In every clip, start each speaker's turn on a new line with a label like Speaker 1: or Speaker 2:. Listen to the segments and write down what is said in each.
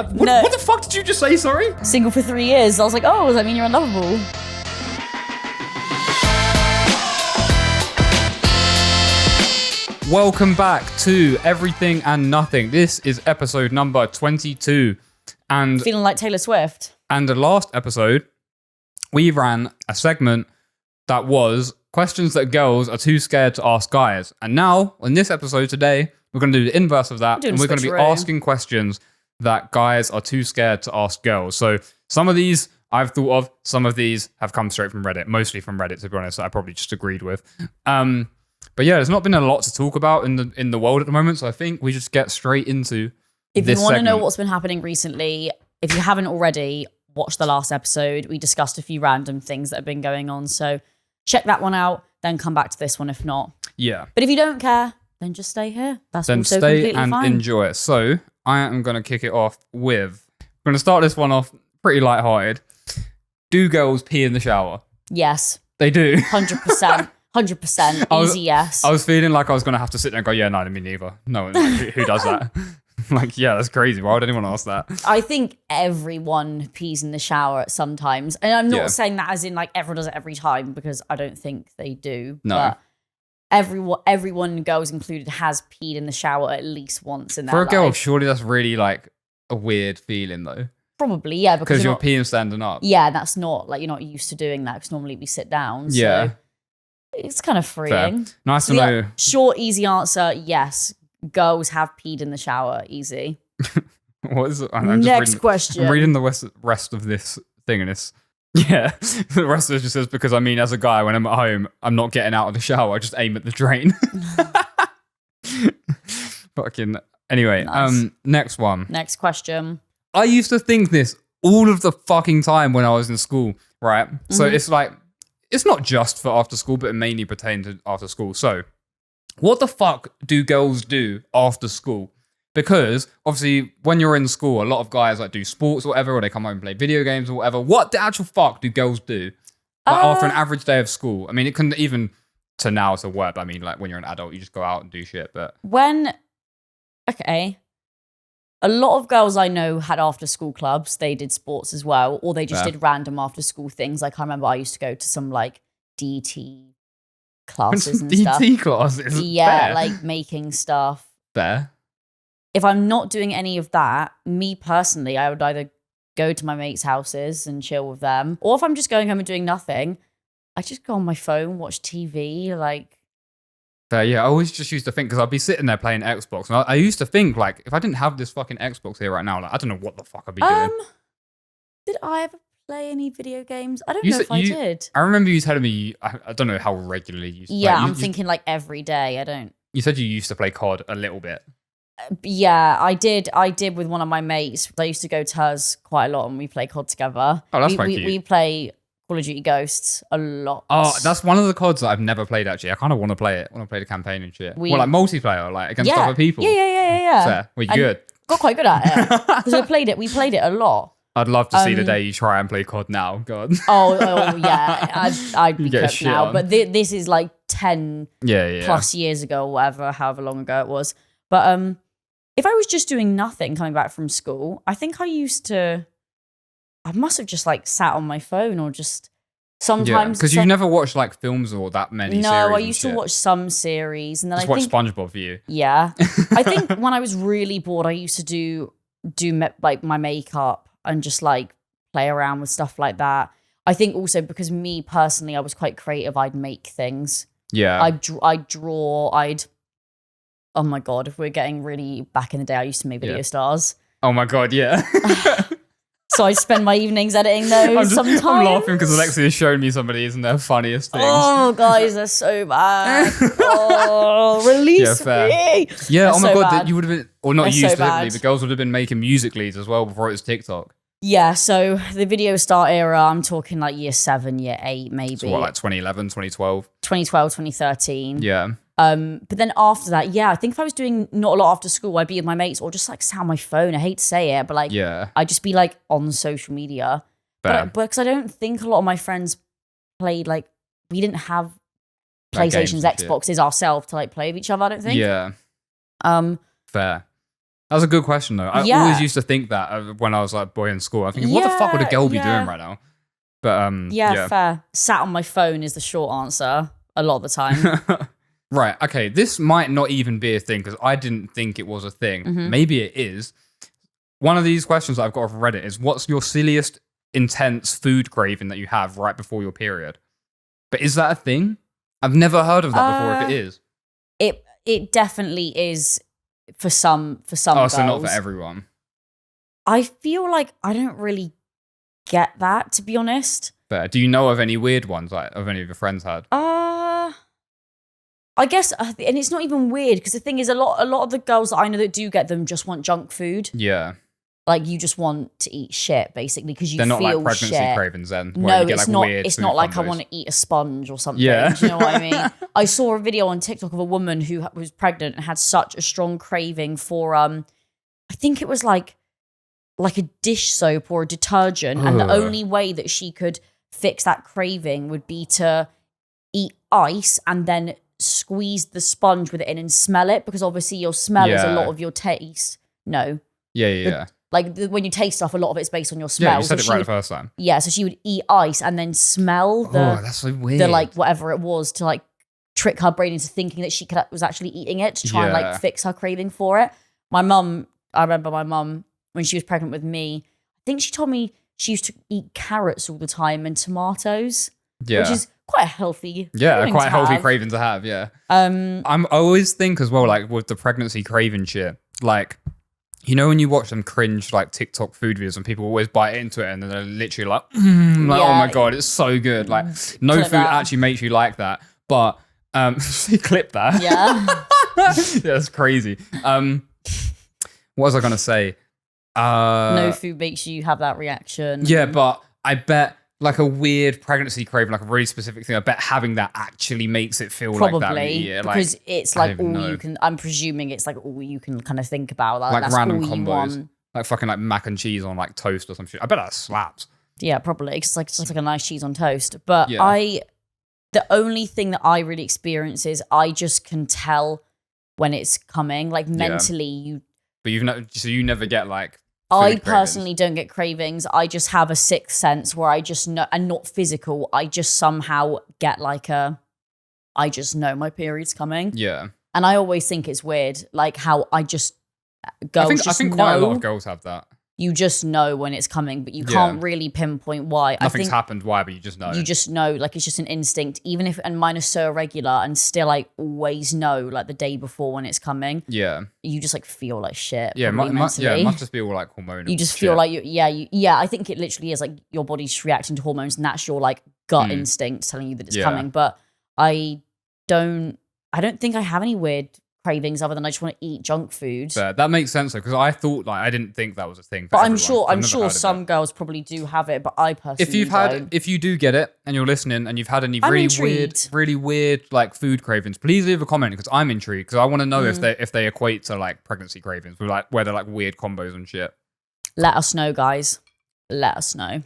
Speaker 1: No.
Speaker 2: What the fuck did you just say, sorry?
Speaker 1: Single for 3 years. I was like, oh, does that mean you're unlovable?
Speaker 2: Welcome back to Everything and Nothing. This is episode number 22. And
Speaker 1: Feeling like Taylor Swift.
Speaker 2: the last episode, we ran a segment that was questions that girls are too scared to ask guys. And now, in this episode today, we're going to do the inverse of that. And we're going to be asking questions that guys are too scared to ask girls. So some of these I've thought of, some of these have come straight from Reddit, mostly from Reddit, to be honest, that I probably just agreed with. But yeah, there's not been a lot to talk about in the world at the moment, so I think we just get straight into
Speaker 1: If
Speaker 2: this
Speaker 1: you want to know
Speaker 2: segment.
Speaker 1: what's been happening recently, if you haven't already, watch the last episode. We discussed a few random things that have been going on, so check that one out, then come back to this one if not.
Speaker 2: Yeah.
Speaker 1: But if you don't care, then just stay here. That's
Speaker 2: Then
Speaker 1: also
Speaker 2: stay
Speaker 1: completely
Speaker 2: and
Speaker 1: fine.
Speaker 2: enjoy it. So I am going to kick it off with, I'm going to start this one off pretty lighthearted. Do girls pee in the shower?
Speaker 1: Yes.
Speaker 2: They do.
Speaker 1: 100%. 100%. Easy yes.
Speaker 2: I was feeling like I was going to have to sit there and go, yeah, no, me neither. No, like, who does that? Like, yeah, that's crazy. Why would anyone ask that?
Speaker 1: I think everyone pees in the shower at some times. And I'm not saying that as in like everyone does it every time, because I don't think they do.
Speaker 2: No.
Speaker 1: But everyone, girls included, has peed in the shower at least once in their
Speaker 2: For a
Speaker 1: life.
Speaker 2: girl, surely that's really like a weird feeling though.
Speaker 1: Probably, yeah.
Speaker 2: Because you're
Speaker 1: not,
Speaker 2: peeing standing up.
Speaker 1: yeah, that's not like you're not used to doing that because normally we sit down. So
Speaker 2: Yeah.
Speaker 1: it's kind of freeing.
Speaker 2: Fair. Nice to
Speaker 1: Yeah,
Speaker 2: know.
Speaker 1: short, easy answer, yes. Girls have peed in the shower, easy.
Speaker 2: What is it?
Speaker 1: Next question.
Speaker 2: I'm reading the rest of this thing and it's, yeah, the rest of it just says, because I mean, as a guy, when I'm at home, I'm not getting out of the shower. I just aim at the drain. Fucking, anyway,
Speaker 1: Nice.
Speaker 2: Next one.
Speaker 1: Next question.
Speaker 2: I used to think this all of the fucking time when I was in school, right? So it's like, it's not just for after school, but it mainly pertains to after school. So what the fuck do girls do after school? Because obviously when you're in school, a lot of guys like do sports or whatever, or they come home and play video games or whatever. What the actual fuck do girls do like, after an average day of school? I mean, it can even to now to work. But I mean, like when you're an adult, you just go out and do shit. But
Speaker 1: Okay. A lot of girls I know had after school clubs. They did sports as well, or they just did random after school things. Like I remember I used to go to some like DT classes and stuff.
Speaker 2: DT classes?
Speaker 1: Yeah,
Speaker 2: Fair.
Speaker 1: like making stuff.
Speaker 2: Fair.
Speaker 1: If I'm not doing any of that, me personally, I would either go to my mates' houses and chill with them, or if I'm just going home and doing nothing, I just go on my phone, watch TV, like.
Speaker 2: Yeah, I always just used to think, because I'd be sitting there playing Xbox, and I used to think, like, if I didn't have this fucking Xbox here right now, like, I don't know what the fuck I'd be doing.
Speaker 1: Did I ever play any video games? I don't know if I did.
Speaker 2: I remember you telling me, I don't know how regularly you used to play.
Speaker 1: Yeah, I'm thinking like every day. I don't.
Speaker 2: You said you used to play COD a little bit.
Speaker 1: Yeah, I did with one of my mates. I used to go to hers quite a lot and we play COD together.
Speaker 2: Oh, that's quite cute.
Speaker 1: We play Call of Duty Ghosts a lot.
Speaker 2: Oh, that's one of the CODs that I've never played, actually. I kind of want to play it. I want to play the campaign and shit. Well, like multiplayer, like against other people.
Speaker 1: Yeah.
Speaker 2: Fair. We're good.
Speaker 1: Got quite good at it. Because we played it a lot.
Speaker 2: I'd love to see the day you try and play COD now. God.
Speaker 1: Oh yeah. I'd be
Speaker 2: get
Speaker 1: cooked
Speaker 2: shit
Speaker 1: now.
Speaker 2: on.
Speaker 1: But this is like 10 plus years ago or whatever, however long ago it was. But if I was just doing nothing coming back from school, I think I must have just like sat on my phone or just sometimes.
Speaker 2: Because you never watched like films or that many series.
Speaker 1: No, I used to watch some series and then
Speaker 2: just watch SpongeBob for you.
Speaker 1: Yeah. I think when I was really bored, I used to do like my makeup and just like play around with stuff like that. I think also because me personally, I was quite creative. I'd make things.
Speaker 2: Yeah.
Speaker 1: I'd draw. Oh my God, if we're getting really back in the day, I used to make video stars.
Speaker 2: Oh my God, yeah.
Speaker 1: So I spend my evenings editing those sometimes.
Speaker 2: I'm laughing because Lexie has shown me some of these and they're funniest things.
Speaker 1: Oh, guys, they're so bad. Oh, release me.
Speaker 2: Yeah,
Speaker 1: They're
Speaker 2: oh my
Speaker 1: so
Speaker 2: God,
Speaker 1: bad.
Speaker 2: You would have been, or not
Speaker 1: They're
Speaker 2: you
Speaker 1: so
Speaker 2: specifically,
Speaker 1: bad.
Speaker 2: but girls would have been making music leads as well before it was TikTok.
Speaker 1: Yeah, so the video star era, I'm talking like year 7, year 8, maybe.
Speaker 2: So what, like 2011, 2012?
Speaker 1: 2012, 2013.
Speaker 2: Yeah.
Speaker 1: But then after that, yeah, I think if I was doing not a lot after school, I'd be with my mates or just like sat on my phone. I hate to say it, but like, I'd just be like on social media. But because I don't think a lot of my friends played, like, we didn't have PlayStations, Xboxes ourselves to like play with each other, I don't think.
Speaker 2: Yeah. Fair. That's a good question, though. I always used to think that when I was like boy in school. I'm thinking, what the fuck would a girl be doing right now? But
Speaker 1: fair. Sat on my phone is the short answer a lot of the time.
Speaker 2: Right. Okay. This might not even be a thing because I didn't think it was a thing. Mm-hmm. Maybe it is. One of these questions that I've got off Reddit is, what's your silliest, intense food craving that you have right before your period? But is that a thing? I've never heard of that before. If it is,
Speaker 1: it definitely is for some. Oh, girls.
Speaker 2: So not for everyone.
Speaker 1: I feel like I don't really get that, to be honest.
Speaker 2: But do you know of any weird ones like of any of your friends had?
Speaker 1: I guess, and it's not even weird because the thing is, a lot of the girls that I know that do get them just want junk food.
Speaker 2: Yeah.
Speaker 1: Like you just want to eat shit basically because you
Speaker 2: They're not
Speaker 1: feel
Speaker 2: like pregnancy
Speaker 1: shit.
Speaker 2: cravings then.
Speaker 1: No, it's not. It's not like I want to eat a sponge or something. Yeah. Do you know what I mean? I saw a video on TikTok of a woman who was pregnant and had such a strong craving for I think it was like a dish soap or a detergent, and the only way that she could fix that craving would be to eat ice and then squeeze the sponge with it in and smell it, because obviously your smell is a lot of your taste. No.
Speaker 2: Yeah.
Speaker 1: When you taste stuff, a lot of it's based on your smell.
Speaker 2: Yeah, you said it right the first time.
Speaker 1: Yeah, so she would eat ice and then smell
Speaker 2: that's so weird.
Speaker 1: The like whatever it was to like trick her brain into thinking that she was actually eating it to try and like fix her craving for it. I remember my mum when she was pregnant with me, I think she told me she used to eat carrots all the time and tomatoes. Yeah. Which is quite a healthy
Speaker 2: quite a healthy craving to have, yeah. I always think as well, like with the pregnancy craving shit, like, you know when you watch them cringe like TikTok food videos and people always bite into it and then they're literally like, oh my God, it's so good. Like no food actually makes you like that. But you clip that.
Speaker 1: Yeah.
Speaker 2: That's crazy. What was I gonna say?
Speaker 1: No food makes you have that reaction.
Speaker 2: Yeah, but I bet like a weird pregnancy craving, like a really specific thing, I bet having that actually makes it feel
Speaker 1: probably
Speaker 2: like that. Yeah,
Speaker 1: because it's like all you can, I'm presuming it's like all you can kind of think about.
Speaker 2: Like
Speaker 1: that's
Speaker 2: random
Speaker 1: all
Speaker 2: combos. Like fucking like mac and cheese on like toast or some shit. I bet that slaps.
Speaker 1: Yeah, probably. It's like a nice cheese on toast. But the only thing that I really experience is I just can tell when it's coming. Like mentally
Speaker 2: But you never get like...
Speaker 1: I personally don't get cravings. I just have a sixth sense where I just know, and not physical. I just somehow get like I just know my period's coming.
Speaker 2: Yeah.
Speaker 1: And I always think it's weird, like how I think
Speaker 2: quite a lot of girls have that.
Speaker 1: You just know when it's coming, but you can't really pinpoint why.
Speaker 2: Nothing's happened, why, but you just know.
Speaker 1: You just know, like it's just an instinct. And mine is so irregular, and still I always know like the day before when it's coming.
Speaker 2: Yeah.
Speaker 1: You just like feel like shit.
Speaker 2: Yeah, it must just be all like hormonal.
Speaker 1: You just feel like I think it literally is like your body's just reacting to hormones, and that's your like gut instinct telling you that it's coming. But I don't think I have any weird cravings other than I just want to eat junk food.
Speaker 2: That makes sense though, because I thought like I didn't think that was a thing.
Speaker 1: But I'm sure some girls probably do have it, but I personally
Speaker 2: if you do get it and you're listening and you've had any really weird like food cravings, please leave a comment because I'm intrigued, because I want to know if they equate to like pregnancy cravings with like where they're like weird combos and shit.
Speaker 1: Let us know, guys. Let us know.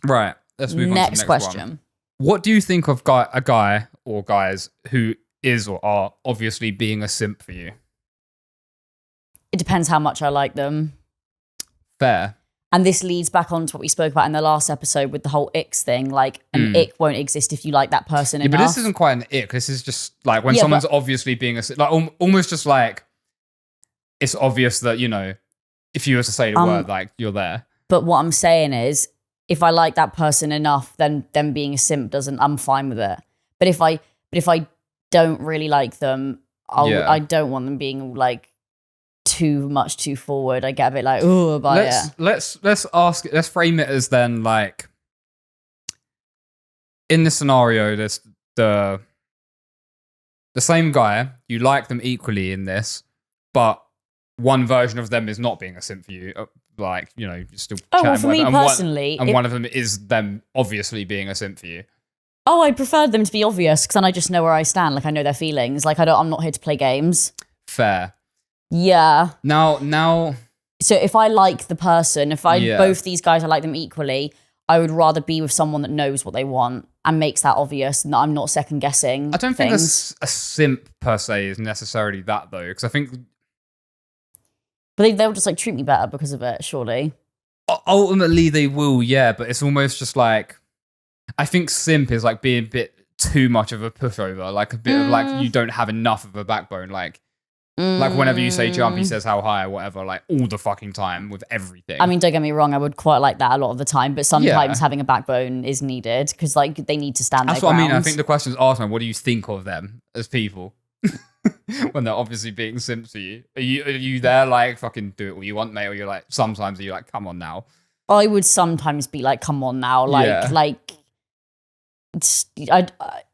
Speaker 2: Right. Let's move on to the next question. One. What do you think of a guy or guys who is or are obviously being a simp for you?
Speaker 1: It depends how much I like them.
Speaker 2: Fair.
Speaker 1: And this leads back on to what we spoke about in the last episode with the whole icks thing. Like, an ick won't exist if you like that person enough.
Speaker 2: But this isn't quite an ick. This is just like when someone's obviously being a simp. Like, almost just like, it's obvious that, you know, if you were to say the word, like, you're there.
Speaker 1: But what I'm saying is, if I like that person enough, then them being a simp I'm fine with it. But if I don't really like them, I don't want them being like too forward. I get a bit like, oh, about it.
Speaker 2: Let's frame it as then like, in this scenario, there's the same guy, you like them equally in this, but one version of them is not being a simp for you. Like, you know, you're still chatting
Speaker 1: for me personally,
Speaker 2: one of them is them obviously being a simp for you.
Speaker 1: Oh, I preferred them to be obvious because then I just know where I stand. Like I know their feelings. Like I'm not here to play games.
Speaker 2: Fair.
Speaker 1: Yeah.
Speaker 2: Now.
Speaker 1: So if I like the person, both these guys, I like them equally, I would rather be with someone that knows what they want and makes that obvious, and that I'm not second guessing.
Speaker 2: I don't think a simp per se is necessarily that though, because I think
Speaker 1: But they'll just like treat me better because of it, surely.
Speaker 2: Ultimately, they will, yeah. But it's almost just like, I think simp is like being a bit too much of a pushover, like a bit of like you don't have enough of a backbone, like whenever you say jump, he says how high or whatever, like all the fucking time with everything.
Speaker 1: I mean, don't get me wrong, I would quite like that a lot of the time, but sometimes having a backbone is needed because like they need to stand
Speaker 2: That's
Speaker 1: their
Speaker 2: what
Speaker 1: ground.
Speaker 2: I mean. I think the question's asked, man, what do you think of them as people when they're obviously being simps to you? Are you there like fucking do it what you want, mate, or you're like sometimes you're like come on now?
Speaker 1: I would sometimes be like, come on now,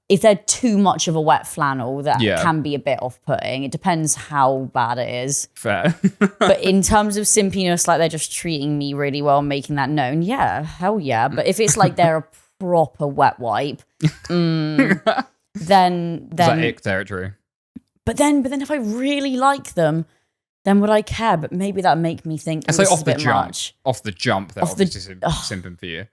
Speaker 1: if they're too much of a wet flannel, that can be a bit off-putting. It depends how bad it is.
Speaker 2: Fair.
Speaker 1: But in terms of simpiness, like they're just treating me really well and making that known, yeah, hell yeah. But if it's like they're a proper wet wipe, then
Speaker 2: is that ick territory?
Speaker 1: But then if I really like them, then would I care? But maybe that would make me think
Speaker 2: it's like off the jump. Much. Off the jump, they're obviously simping for you.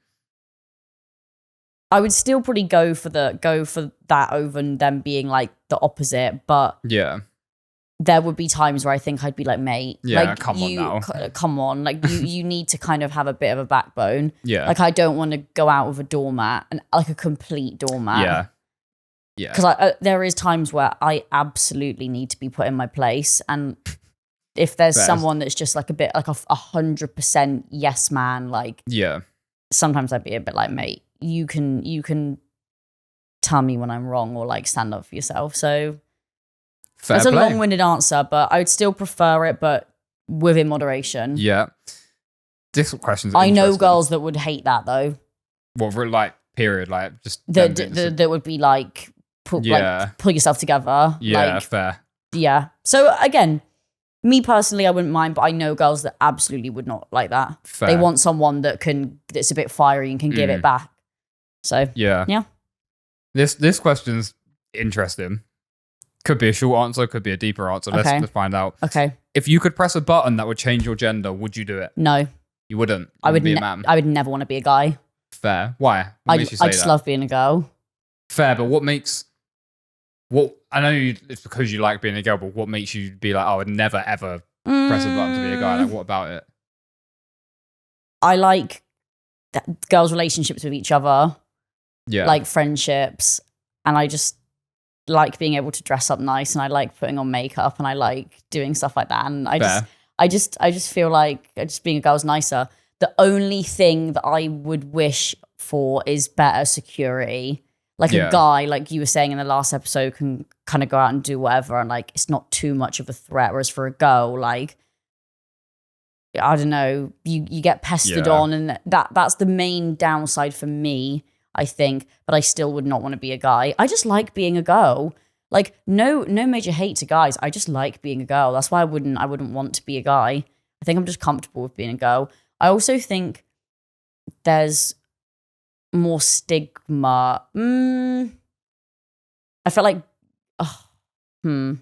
Speaker 1: I would still probably go for that over them being like the opposite, but there would be times where I think I'd be like, mate, like
Speaker 2: come on now,
Speaker 1: come on, like you need to kind of have a bit of a backbone.
Speaker 2: Yeah,
Speaker 1: like I don't want to go out with a doormat and like a complete doormat.
Speaker 2: Yeah,
Speaker 1: because there is times where I absolutely need to be put in my place, and if there's someone that's just like a bit like 100% yes man, like sometimes I'd be a bit like, mate, you can tell me when I'm wrong or like stand up for yourself. So that's a long-winded answer, but I would still prefer it, but within moderation.
Speaker 2: Yeah. This question's
Speaker 1: I know girls that would hate that though.
Speaker 2: What, like period, like just
Speaker 1: that would be like pull yourself together.
Speaker 2: Yeah,
Speaker 1: like,
Speaker 2: fair.
Speaker 1: Yeah. So again, me personally, I wouldn't mind, but I know girls that absolutely would not like that. Fair. They want someone that's a bit fiery and can give it back. So yeah.
Speaker 2: This question's interesting. Could be a short answer, could be a deeper answer. Let's find out.
Speaker 1: Okay.
Speaker 2: If you could press a button that would change your gender, would you do it?
Speaker 1: No.
Speaker 2: You wouldn't.
Speaker 1: I would
Speaker 2: be a man.
Speaker 1: I would never want to be a guy.
Speaker 2: Fair. Why?
Speaker 1: I just love being a girl.
Speaker 2: Fair, but I know it's because you like being a girl, but what makes you be like, I would never ever press a button to be a guy? Like, what about it?
Speaker 1: I like girls' relationships with each other.
Speaker 2: Yeah.
Speaker 1: Like friendships. And I just like being able to dress up nice, and I like putting on makeup, and I like doing stuff like that. And I just feel like just being a girl's nicer. The only thing that I would wish for is better security. Like a guy, like you were saying in the last episode, can kind of go out and do whatever, and like it's not too much of a threat. Whereas for a girl, like I don't know, you get pestered on, and that's the main downside for me, I think. But I still would not want to be a guy. I just like being a girl. Like no major hate to guys. I just like being a girl. That's why I wouldn't want to be a guy. I think I'm just comfortable with being a girl. I also think there's more stigma. I feel like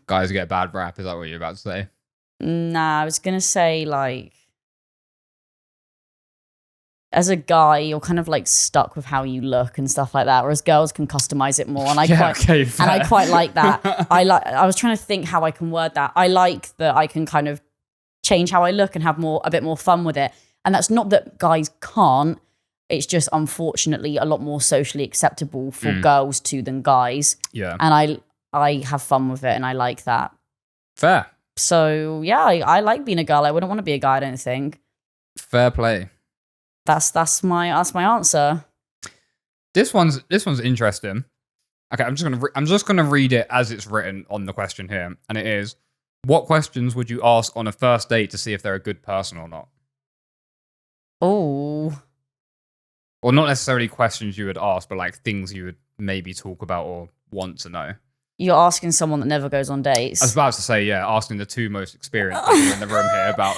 Speaker 2: guys get bad rap. Is that what you're about to say?
Speaker 1: Nah, I was gonna say like as a guy, you're kind of like stuck with how you look and stuff like that, whereas girls can customize it more. And I quite like that. I was trying to think how I can word that. I like that I can kind of change how I look and have a bit more fun with it. And that's not that guys can't. It's just unfortunately a lot more socially acceptable for girls than guys.
Speaker 2: Yeah.
Speaker 1: And I have fun with it, and I like that.
Speaker 2: Fair.
Speaker 1: So yeah, I like being a girl. I wouldn't want to be a guy, I don't think.
Speaker 2: Fair play.
Speaker 1: That's my answer.
Speaker 2: This one's interesting. Okay, I'm just gonna read it as it's written on the question here, and it is: what questions would you ask on a first date to see if they're a good person or not?
Speaker 1: Oh.
Speaker 2: Or not necessarily questions you would ask, but like things you would maybe talk about or want to know.
Speaker 1: You're asking someone that never goes on dates.
Speaker 2: I was about to say, asking the two most experienced people in the room here about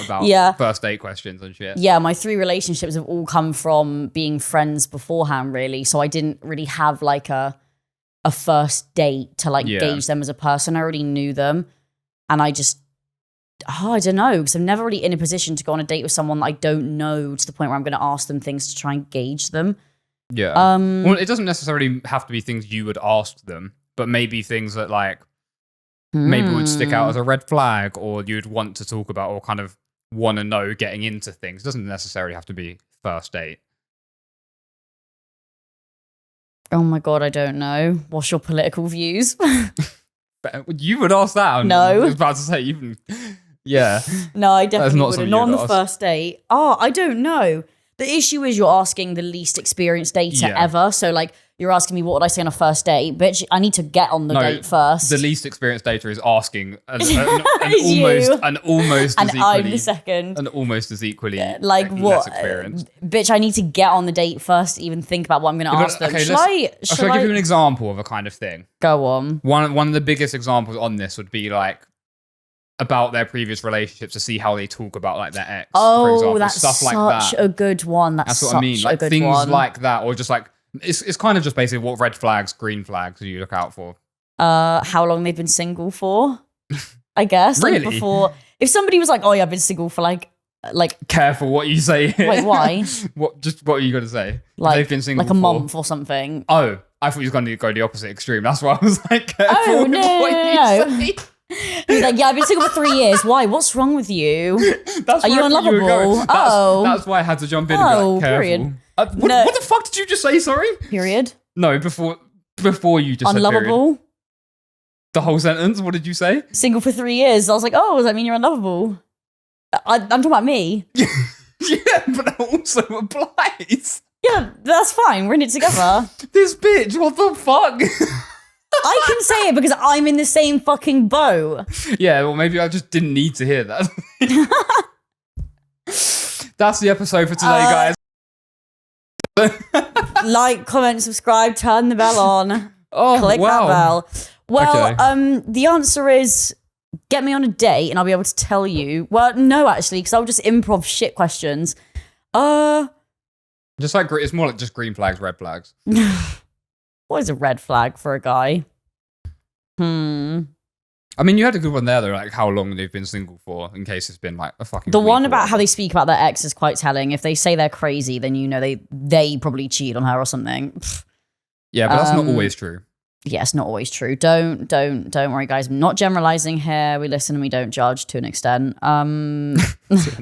Speaker 2: first date questions and shit.
Speaker 1: Yeah, my 3 relationships have all come from being friends beforehand, really. So I didn't really have like a first date to like gauge them as a person. I already knew them. And I just, I don't know, because I'm never really in a position to go on a date with someone that I don't know to the point where I'm going to ask them things to try and gauge them.
Speaker 2: Yeah. Well, it doesn't necessarily have to be things you would ask them, but maybe things that like maybe would stick out as a red flag, or you'd want to talk about, or kind of want to know getting into things. It doesn't necessarily have to be first date.
Speaker 1: Oh my God, I don't know. What's your political views?
Speaker 2: You would ask that.
Speaker 1: No.
Speaker 2: I was about to say, yeah.
Speaker 1: No, I definitely wouldn't. Not on the first date. Oh, I don't know. The issue is you're asking the least experienced dater ever. So like you're asking me what would I say on a first date? Bitch, I need to get on the date first.
Speaker 2: The least experienced dater is asking an almost
Speaker 1: and
Speaker 2: as equally,
Speaker 1: I'm the second.
Speaker 2: And almost as equally
Speaker 1: like
Speaker 2: less
Speaker 1: what?
Speaker 2: Experienced.
Speaker 1: Bitch, I need to get on the date first to even think about what I'm going to ask them.
Speaker 2: Okay, shall I give you an example of a kind of thing?
Speaker 1: Go on.
Speaker 2: One of the biggest examples on this would be like about their previous relationships to see how they talk about like their ex, for example.
Speaker 1: That's
Speaker 2: stuff like that.
Speaker 1: Such a good one. That's what I mean.
Speaker 2: Like things like that, or just like it's kind of just basically what red flags, green flags do you look out for?
Speaker 1: How long they've been single for, I guess.
Speaker 2: Really?
Speaker 1: Like before, if somebody was like, "Oh yeah, I've been single for like."
Speaker 2: Careful what you say.
Speaker 1: Wait, why?
Speaker 2: What are you gonna say?
Speaker 1: Like
Speaker 2: they've been single
Speaker 1: like a month or something.
Speaker 2: Oh, I thought you was going to go the opposite extreme. That's why I was like, careful.
Speaker 1: Oh no. He's like, yeah, I've been single for 3 years. Why? What's wrong with you? Are you unlovable?
Speaker 2: That's why I had to jump in and be like, careful.
Speaker 1: Period.
Speaker 2: What the fuck did you just say? Sorry.
Speaker 1: Period.
Speaker 2: No, before you just
Speaker 1: unlovable.
Speaker 2: Said period. The whole sentence. What did you say?
Speaker 1: Single for 3 years. I was like, oh, does that mean you're unlovable? I'm talking about me.
Speaker 2: Yeah, but that also applies.
Speaker 1: Yeah, that's fine. We're in it together.
Speaker 2: This bitch, what the fuck?
Speaker 1: I can say it because I'm in the same fucking boat.
Speaker 2: Yeah, well, maybe I just didn't need to hear that. That's the episode for today, guys.
Speaker 1: Like, comment, subscribe, turn the bell on.
Speaker 2: Oh,
Speaker 1: click
Speaker 2: wow.
Speaker 1: that bell. Well,
Speaker 2: okay.
Speaker 1: The answer is get me on a date and I'll be able to tell you. Well, no, actually, because I'll just improv shit questions.
Speaker 2: Just like it's more like just green flags, red flags.
Speaker 1: What is a red flag for a guy?
Speaker 2: I mean, you had a good one there, though, like how long they've been single for, in case it's been like a fucking.
Speaker 1: The one about how they speak about their ex is quite telling. If they say they're crazy, then you know they probably cheat on her or something.
Speaker 2: Yeah, but that's not always true.
Speaker 1: Yeah, it's not always true. Don't worry, guys. I'm not generalizing here. We listen and we don't judge to an extent.
Speaker 2: To an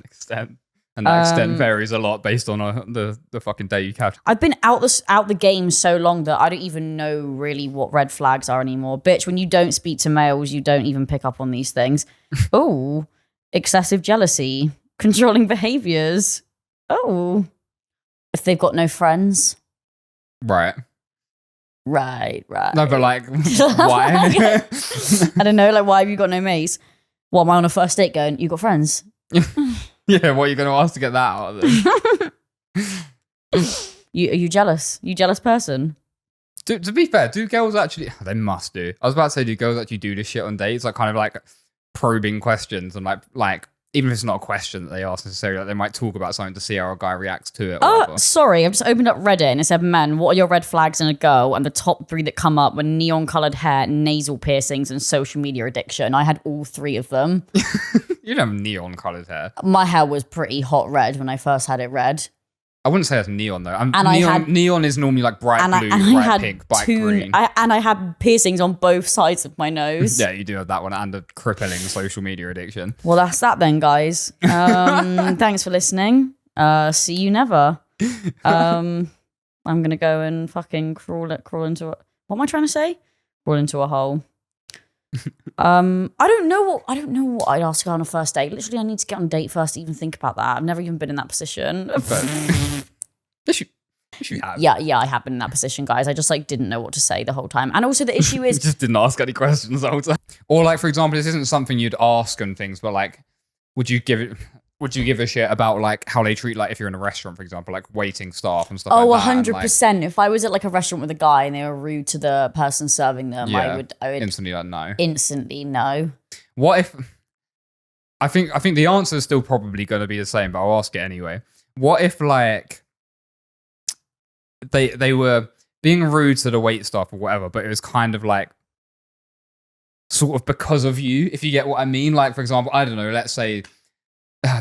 Speaker 2: extent. And that extent varies a lot based on the fucking day you catch.
Speaker 1: I've been out the game so long that I don't even know really what red flags are anymore. Bitch, when you don't speak to males, you don't even pick up on these things. Oh, excessive jealousy, controlling behaviors. Oh, if they've got no friends.
Speaker 2: Right. No, but like, why?
Speaker 1: I don't know, like, why have you got no mates? What, am I on a first date going, you got friends?
Speaker 2: Yeah, what are you going to ask to get that out of them?
Speaker 1: Are you jealous? You jealous person?
Speaker 2: To be fair, do girls actually... They must do. I was about to say, do girls actually do this shit on dates? Like, kind of like probing questions and like even if it's not a question that they ask necessarily, like they might talk about something to see how a guy reacts to it.
Speaker 1: Oh, sorry. I've just opened up Reddit and it said, men, what are your red flags in a girl? And the top 3 that come up were neon-coloured hair, nasal piercings, and social media addiction. I had all 3 of them.
Speaker 2: You don't have neon-coloured hair.
Speaker 1: My hair was pretty hot red when I first had it red.
Speaker 2: I wouldn't say that's neon though. Neon is normally like bright blue, bright pink, bright green.
Speaker 1: And I had piercings on both sides of my nose.
Speaker 2: Yeah, you do have that one and a crippling social media addiction.
Speaker 1: Well, that's that then, guys. Thanks for listening. See you never. I'm gonna go and fucking crawl into a... What am I trying to say? Crawl into a hole. I don't know what I'd ask her on a first date. Literally, I need to get on a date first to even think about that. I've never even been in that position.
Speaker 2: Yes, you have.
Speaker 1: Yeah, I have been in that position, guys. I just like didn't know what to say the whole time. And also the issue is...
Speaker 2: You just didn't ask any questions the whole time. Or like, for example, this isn't something you'd ask and things, but like, would you give a shit about like how they treat, like if you're in a restaurant, for example, like waiting staff and stuff like that?
Speaker 1: 100%. If I was at like a restaurant with a guy and they were rude to the person serving them, I would
Speaker 2: instantly like no.
Speaker 1: Instantly no.
Speaker 2: What if... I think the answer is still probably going to be the same, but I'll ask it anyway. What if like they were being rude to the wait staff or whatever, but it was kind of like sort of because of you, if you get what I mean? Like, for example, I don't know, let's say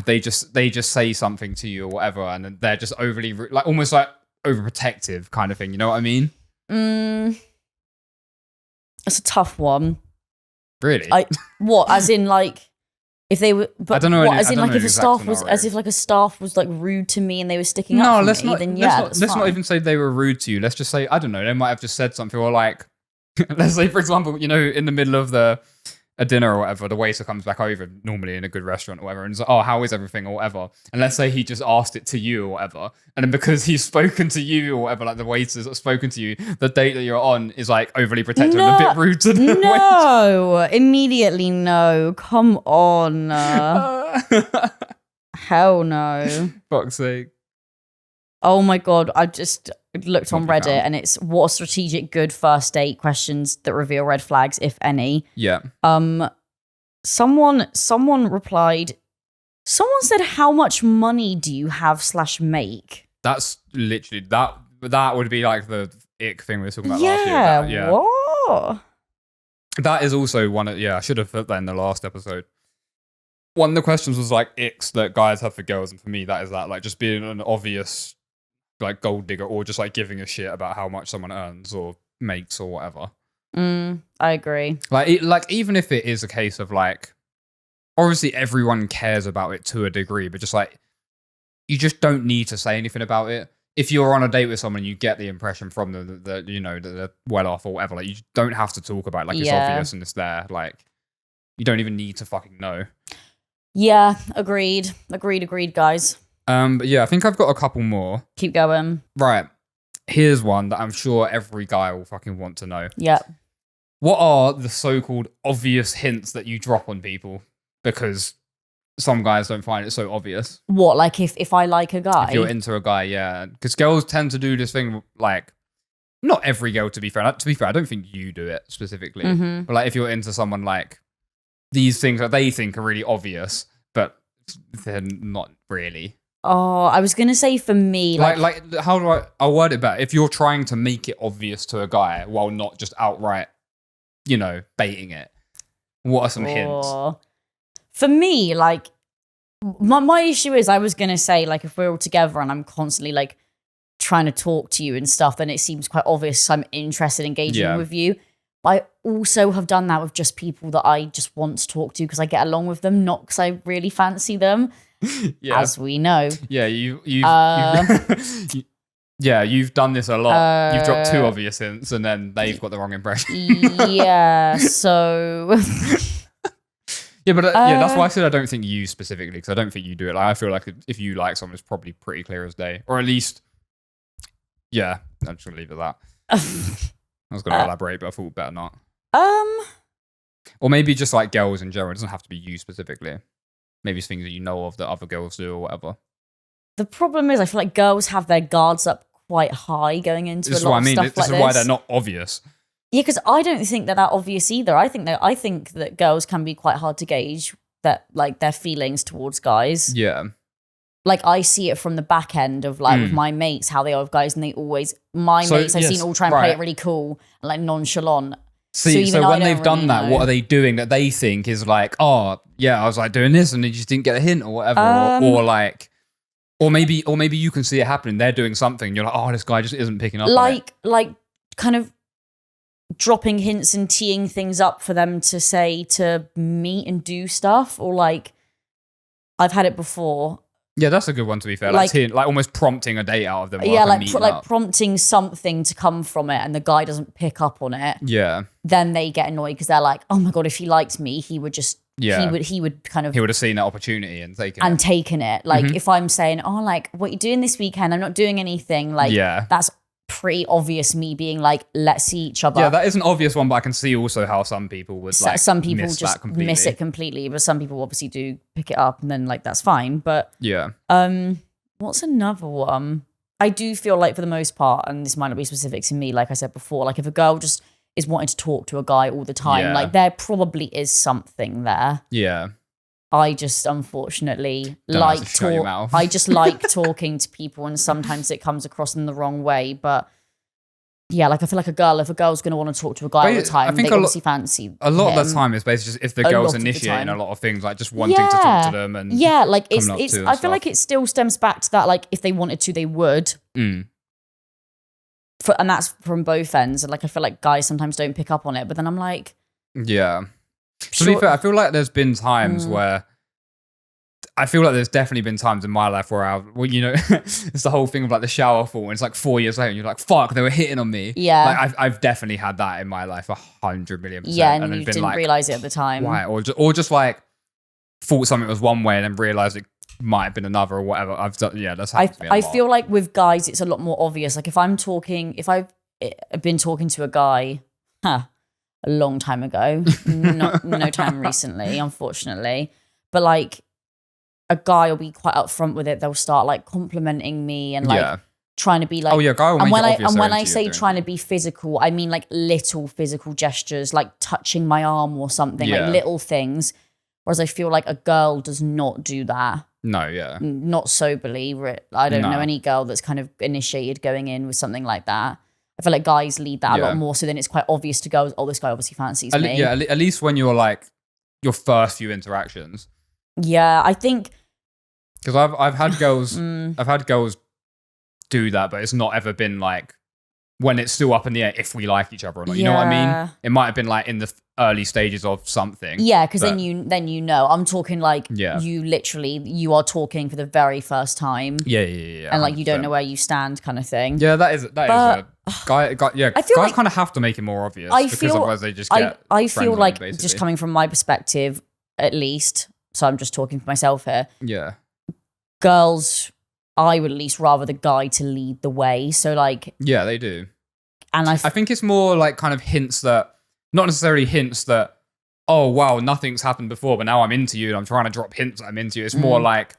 Speaker 2: they just say something to you or whatever, and they're just overly rude, like almost like overprotective kind of thing. You know what I mean?
Speaker 1: It's a tough one.
Speaker 2: Really?
Speaker 1: What? As in like If they were, but
Speaker 2: I don't know.
Speaker 1: As in, like, if a staff was, as if like a staff was like rude to me and they were sticking up for me, then yeah,
Speaker 2: let's not even say they were rude to you. Let's just say, I don't know, they might have just said something, or like, let's say, for example, you know, in the middle of a dinner or whatever, the waiter comes back over, normally in a good restaurant or whatever, and is like, oh, how is everything or whatever. And let's say he just asked it to you or whatever. And then because he's spoken to you or whatever, like the waiters have spoken to you, the date that you're on is like overly protective and a bit rude to the waiter.
Speaker 1: No, immediately no. Come on. Hell no.
Speaker 2: Fuck's sake.
Speaker 1: Oh my God, I just looked on Reddit and it's what are strategic good first date questions that reveal red flags, if any.
Speaker 2: Yeah.
Speaker 1: Someone replied, someone said, how much money do you have / make?
Speaker 2: That's literally, that would be like the ick thing we were talking about
Speaker 1: last
Speaker 2: year. Yeah,
Speaker 1: what?
Speaker 2: That is also one of, I should have put that in the last episode. One of the questions was like icks that guys have for girls, and for me that is that, like, just being an obvious like gold digger, or just like giving a shit about how much someone earns or makes or whatever.
Speaker 1: I agree.
Speaker 2: Like even if it is a case of like, obviously everyone cares about it to a degree, but just like, you just don't need to say anything about it. If you're on a date with someone, you get the impression from the you know, that they're well off or whatever. Like, you don't have to talk about it. Like, it's obvious and it's there. Like, you don't even need to fucking know.
Speaker 1: Yeah, agreed, guys.
Speaker 2: But yeah, I think I've got a couple more.
Speaker 1: Keep going.
Speaker 2: Right. Here's one that I'm sure every guy will fucking want to know.
Speaker 1: Yeah.
Speaker 2: What are the so-called obvious hints that you drop on people? Because some guys don't find it so obvious.
Speaker 1: What, like if I like a guy?
Speaker 2: If you're into a guy, yeah. Because girls tend to do this thing, like, not every girl, to be fair. To be fair, I don't think you do it specifically. Mm-hmm. But like, if you're into someone, like, these things that they think are really obvious, but they're not really.
Speaker 1: Oh, I was gonna say for me,
Speaker 2: like how do I'll word it better. If you're trying to make it obvious to a guy while not just outright, you know, baiting it, what are some hints?
Speaker 1: For me, like, my issue is, I was gonna say, like, if we're all together and I'm constantly like trying to talk to you and stuff, then it seems quite obvious I'm interested in engaging with you. But I also have done that with just people that I just want to talk to because I get along with them, not because I really fancy them. As we know.
Speaker 2: Yeah, you've done this a lot. You've dropped two obvious hints and then they've got the wrong impression.
Speaker 1: Yeah, so...
Speaker 2: Yeah, but that's why I said I don't think you specifically, because I don't think you do it. Like, I feel like if you like someone, it's probably pretty clear as day. Or at least, yeah, I'm just going to leave it at that. I was going to elaborate, but I thought better not. Or maybe just like girls in general. It doesn't have to be you specifically. Maybe it's things that you know of that other girls do or whatever.
Speaker 1: The problem is, I feel like girls have their guards up quite high going into a lot of stuff like this.
Speaker 2: This is why they're not obvious.
Speaker 1: Yeah, because I don't think they're that obvious either. I think that girls can be quite hard to gauge that, like, their feelings towards guys.
Speaker 2: Yeah.
Speaker 1: Like, I see it from the back end of, like, with my mates, how they are with guys, and they always, mates I've seen all try and play it really cool and, like, nonchalant.
Speaker 2: See, so when they've done that, what are they doing that they think is like, oh, yeah, I was like doing this and they just didn't get a hint or whatever. Or maybe you can see it happening. They're doing something. And you're like, oh, this guy just isn't picking up on it.
Speaker 1: Like kind of dropping hints and teeing things up for them to say to meet and do stuff. Or like, I've had it before.
Speaker 2: Yeah, that's a good one, to be fair. Like almost prompting a date out of them.
Speaker 1: Yeah, like prompting something to come from it, and the guy doesn't pick up on it.
Speaker 2: Yeah.
Speaker 1: Then they get annoyed because they're like, "Oh my god, if he liked me, he would just he would have seen
Speaker 2: that opportunity and
Speaker 1: taken it. Like if I'm saying, "Oh, like what you doing this weekend? I'm not doing anything." Like that's pretty obvious. Me being like, "Let's see each other."
Speaker 2: Yeah, that is an obvious one, but I can see also how some people would like
Speaker 1: some people just miss it completely, but some people obviously do pick it up, and then like that's fine. But
Speaker 2: yeah,
Speaker 1: what's another one? I do feel like for the most part, and this might not be specific to me, like I said before, like if a girl just is wanting to talk to a guy all the time, like there probably is something there.
Speaker 2: Yeah.
Speaker 1: I just unfortunately I just like talking to people, and sometimes it comes across in the wrong way. But yeah, like I feel like if a girl's going to want to talk to a guy all the time, they obviously fancy
Speaker 2: a lot of the time it's basically just if the girl's initiating a lot of things, like just wanting to talk to them and
Speaker 1: like it's I feel like it still stems back to that, like if they wanted to, they would. And that's from both ends. And like I feel like guys sometimes don't pick up on it, but then I'm like,
Speaker 2: yeah. To be fair, I feel like there's been times where I feel like there's definitely been times in my life where it's the whole thing of like the shower fall, and it's like 4 years later, and you're like, fuck, they were hitting on me.
Speaker 1: Yeah.
Speaker 2: Like I've definitely had that in my life, 100,000,000%.
Speaker 1: Yeah, and you didn't realize it at the time.
Speaker 2: Why? Or just like thought something was one way and then realized it might have been another or whatever. I've done, that's happened to me a lot.
Speaker 1: I feel like with guys, it's a lot more obvious. Like if I've been talking to a guy, a long time ago, no time recently, unfortunately, but like a guy will be quite upfront with it. They'll start like complimenting me and like trying to be like,
Speaker 2: guy will make it obvious.
Speaker 1: And when I say trying to be physical, I mean like little physical gestures, like touching my arm or something, like little things. Whereas I feel like a girl does not do that.
Speaker 2: No, yeah.
Speaker 1: Not soberly. I don't know any girl that's kind of initiated going in with something like that. I feel like guys lead that a lot more, so then it's quite obvious to girls, oh, this guy obviously fancies me.
Speaker 2: Yeah, at least when you're like, your first few interactions.
Speaker 1: Yeah, I think...
Speaker 2: Because I've had girls... I've had girls do that, but it's not ever been like, when it's still up in the air if we like each other or not. You know what I mean? It might have been like in the early stages of something.
Speaker 1: Yeah, because then you know. I'm talking like you are talking for the very first time.
Speaker 2: Yeah.
Speaker 1: And like 100%. You don't know where you stand kind of thing.
Speaker 2: Yeah, that is a guy, guys kind of have to make it more obvious because otherwise they just get
Speaker 1: I feel like
Speaker 2: basically.
Speaker 1: Just coming from my perspective, at least, so I'm just talking for myself here.
Speaker 2: Yeah.
Speaker 1: Girls, I would at least rather the guy to lead the way. So like...
Speaker 2: Yeah, they do.
Speaker 1: And I
Speaker 2: think it's more like kind of hints that... Not necessarily hints that, oh, wow, nothing's happened before, but now I'm into you and I'm trying to drop hints that I'm into you. It's more like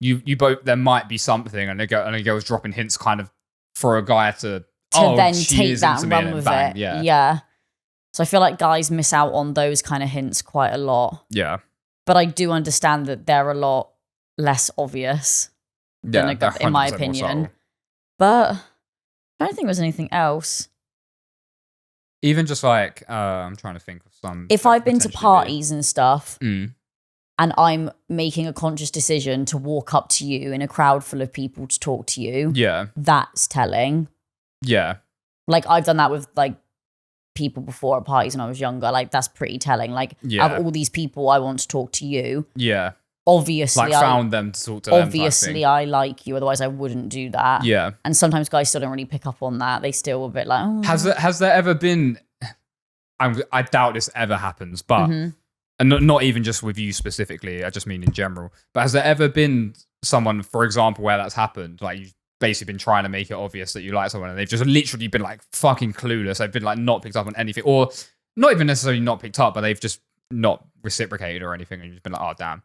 Speaker 2: you both... There might be something and a girl's dropping hints kind of for a guy to
Speaker 1: then take that and run with it.
Speaker 2: Yeah.
Speaker 1: So I feel like guys miss out on those kind of hints quite a lot.
Speaker 2: Yeah.
Speaker 1: But I do understand that they're a lot less obvious. In my opinion. But I don't think there's anything else.
Speaker 2: Even just like, I'm trying to think of some...
Speaker 1: If I've been to parties and stuff, and I'm making a conscious decision to walk up to you in a crowd full of people to talk to you, that's telling.
Speaker 2: Yeah.
Speaker 1: Like, I've done that with, like, people before at parties when I was younger. Like, that's pretty telling. Like, out of all these people, I want to talk to you.
Speaker 2: Yeah.
Speaker 1: Obviously,
Speaker 2: like found them to talk to them.
Speaker 1: Obviously, I like you. Otherwise, I wouldn't do that.
Speaker 2: Yeah.
Speaker 1: And sometimes guys still don't really pick up on that. They still a bit like, oh.
Speaker 2: Has there ever been? I doubt this ever happens, but and not even just with you specifically. I just mean in general. But has there ever been someone, for example, where that's happened? Like you've basically been trying to make it obvious that you like someone, and they've just literally been like fucking clueless. They've been like not picked up on anything, or not even necessarily not picked up, but they've just not reciprocated or anything, and you've been like, oh damn.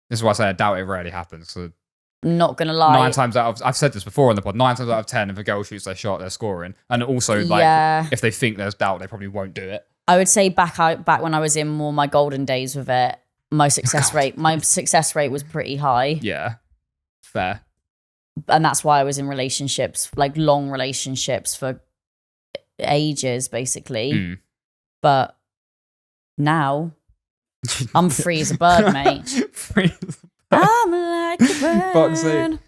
Speaker 2: This is why I say I doubt it rarely happens. So
Speaker 1: not gonna lie,
Speaker 2: 9 times out of, I've said this before on the pod, 9 times out of 10, if a girl shoots their shot, they're scoring. And also, like, if they think there's doubt, they probably won't do it.
Speaker 1: I would say back when I was in more my golden days with it, my success rate was pretty high.
Speaker 2: Yeah, fair.
Speaker 1: And that's why I was in relationships, like long relationships for ages, basically. But now I'm free as a bird, mate.
Speaker 2: Free as a bird.
Speaker 1: I'm like a bird.
Speaker 2: Fuck's sake.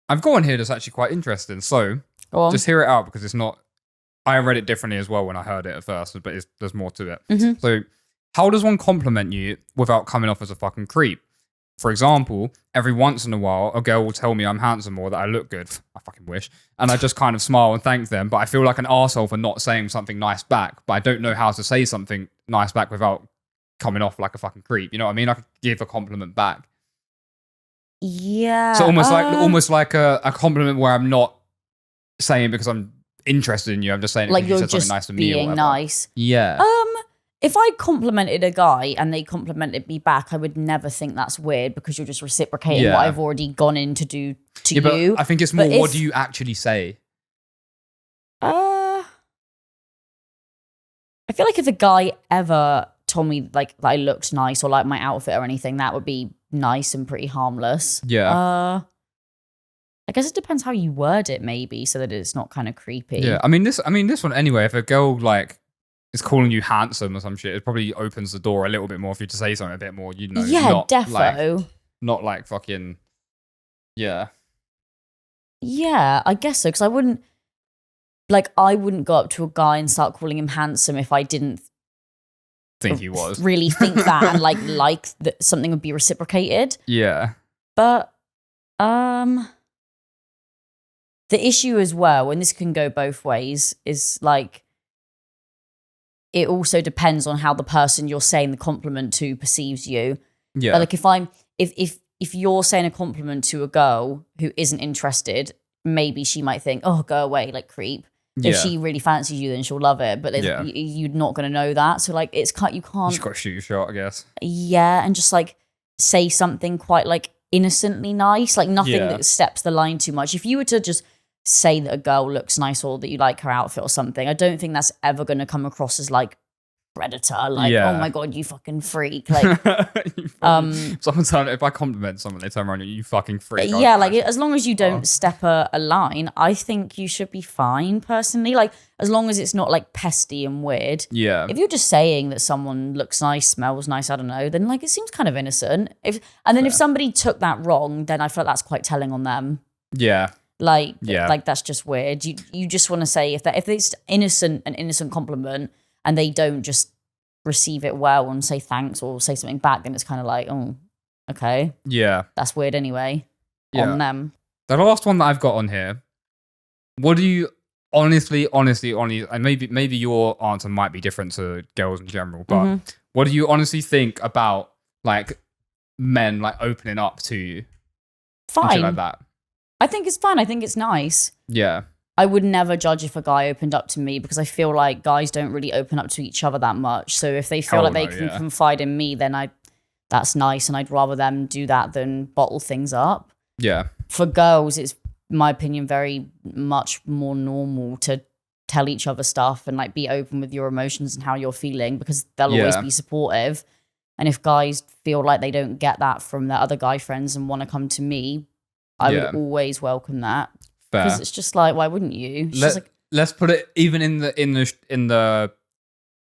Speaker 2: I've got one here that's actually quite interesting. So just hear it out because it's not... I read it differently as well when I heard it at first, but there's more to it. So how does one compliment you without coming off as a fucking creep? For example, every once in a while, a girl will tell me I'm handsome or that I look good. I fucking wish. And I just kind of smile and thank them, but I feel like an arsehole for not saying something nice back, but I don't know how to say something nice back without coming off like a fucking creep. You know what I mean? I could give a compliment back.
Speaker 1: Yeah.
Speaker 2: So almost like a compliment where I'm not saying because I'm interested in you. I'm just saying
Speaker 1: like
Speaker 2: you're
Speaker 1: just
Speaker 2: something nice to me or whatever.
Speaker 1: Nice.
Speaker 2: Yeah.
Speaker 1: If I complimented a guy and they complimented me back, I would never think that's weird because you're just reciprocating what I've already gone in to do to you.
Speaker 2: But I think it's more, what do you actually say?
Speaker 1: I feel like if a guy ever told me like that I looked nice or like my outfit or anything, that would be nice and pretty harmless.
Speaker 2: Yeah.
Speaker 1: I guess it depends how you word it, maybe, so that it's not kind of creepy.
Speaker 2: Yeah. I mean this one anyway. If a girl like is calling you handsome or some shit, it probably opens the door a little bit more for you to say something a bit more. You know.
Speaker 1: Yeah,
Speaker 2: not
Speaker 1: defo.
Speaker 2: Not like fucking. Yeah.
Speaker 1: Yeah, I guess so. Because I wouldn't go up to a guy and start calling him handsome if I didn't
Speaker 2: think he was.
Speaker 1: Really think that and like that something would be reciprocated.
Speaker 2: Yeah.
Speaker 1: But the issue as well, and this can go both ways, is like it also depends on how the person you're saying the compliment to perceives you.
Speaker 2: Yeah.
Speaker 1: But like if you're saying a compliment to a girl who isn't interested, maybe she might think, oh, go away, like creep.
Speaker 2: Yeah.
Speaker 1: If she really fancies you, then she'll love it. But you're not going to know that. So like, you can't.
Speaker 2: You just got to shoot your shot, I guess.
Speaker 1: Yeah, and just like say something quite like innocently nice, like nothing that steps the line too much. If you were to just say that a girl looks nice or that you like her outfit or something, I don't think that's ever going to come across as like predator, like oh my god, you fucking freak, like
Speaker 2: someone if I compliment someone, they turn around and you fucking freak.
Speaker 1: Yeah, like as long as you don't step a line, I think you should be fine personally, like as long as it's not like pesty and weird.
Speaker 2: Yeah, if
Speaker 1: you're just saying that someone looks nice, smells nice, I don't know, then like it seems kind of innocent. If somebody took that wrong, then I feel like that's quite telling on them. Like that's just weird. You just want to say if it's an innocent compliment and they don't just receive it well and say thanks or say something back, then it's kind of like, oh, okay. Yeah. That's weird anyway. Yeah. On them.
Speaker 2: The last one that I've got on here, what do you honestly, and maybe your answer might be different to girls in general, but what do you honestly think about like men like opening up to you?
Speaker 1: Fine.
Speaker 2: Like that.
Speaker 1: I think it's fine. I think it's nice.
Speaker 2: Yeah.
Speaker 1: I would never judge if a guy opened up to me because I feel like guys don't really open up to each other that much. So if they feel they can confide in me, then that's nice. And I'd rather them do that than bottle things up.
Speaker 2: Yeah.
Speaker 1: For girls, it's, in my opinion, very much more normal to tell each other stuff and like be open with your emotions and how you're feeling because they'll always be supportive. And if guys feel like they don't get that from their other guy friends and want to come to me, I would always welcome that. Because it's just like, why wouldn't you?
Speaker 2: Let's put it even in the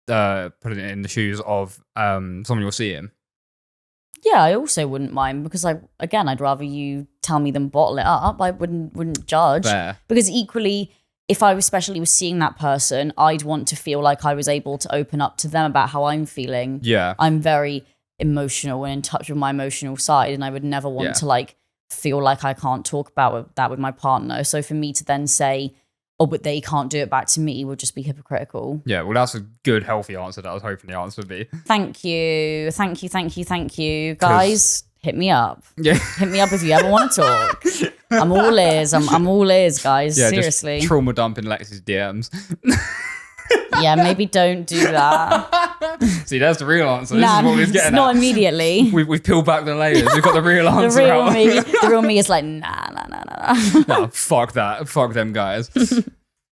Speaker 2: put it in the shoes of someone you're seeing.
Speaker 1: Yeah, I also wouldn't mind because I'd rather you tell me than bottle it up. I wouldn't judge. Fair. Because equally, if I especially was seeing that person, I'd want to feel like I was able to open up to them about how I'm feeling.
Speaker 2: Yeah.
Speaker 1: I'm very emotional and in touch with my emotional side, and I would never want to like feel like I can't talk about that with my partner. So for me to then say, oh, but they can't do it back to me would just be hypocritical.
Speaker 2: Yeah, well, that's a good, healthy answer that I was hoping the answer would be.
Speaker 1: Thank you. Guys, hit me up. Yeah. Hit me up if you ever want to talk. I'm all ears. I'm all ears, guys. Yeah, seriously.
Speaker 2: Just trauma dumping Lexie's DMs.
Speaker 1: Yeah, maybe don't do that.
Speaker 2: See, that's the real answer. This is what we're getting
Speaker 1: not immediately.
Speaker 2: We've peeled back the layers. We've got the real answer.
Speaker 1: The real me is like, nah.
Speaker 2: No, fuck that. Fuck them guys.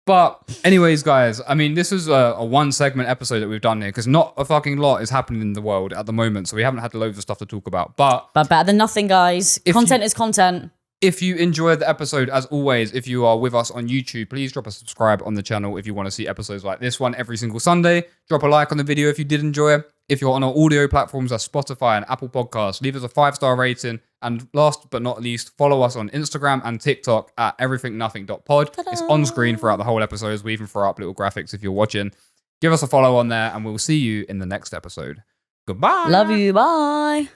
Speaker 2: But anyways, guys, I mean, this is a one segment episode that we've done here because not a fucking lot is happening in the world at the moment. So we haven't had loads of stuff to talk about. But
Speaker 1: better than nothing, guys. Content is content.
Speaker 2: If you enjoyed the episode, as always, if you are with us on YouTube, please drop a subscribe on the channel if you want to see episodes like this one every single Sunday. Drop a like on the video if you did enjoy it. If you're on our audio platforms like Spotify and Apple Podcasts, leave us a 5-star rating. And last but not least, follow us on Instagram and TikTok at everythingnothing.pod. Ta-da! It's on screen throughout the whole episode. We even throw up little graphics if you're watching. Give us a follow on there and we'll see you in the next episode. Goodbye.
Speaker 1: Love you. Bye.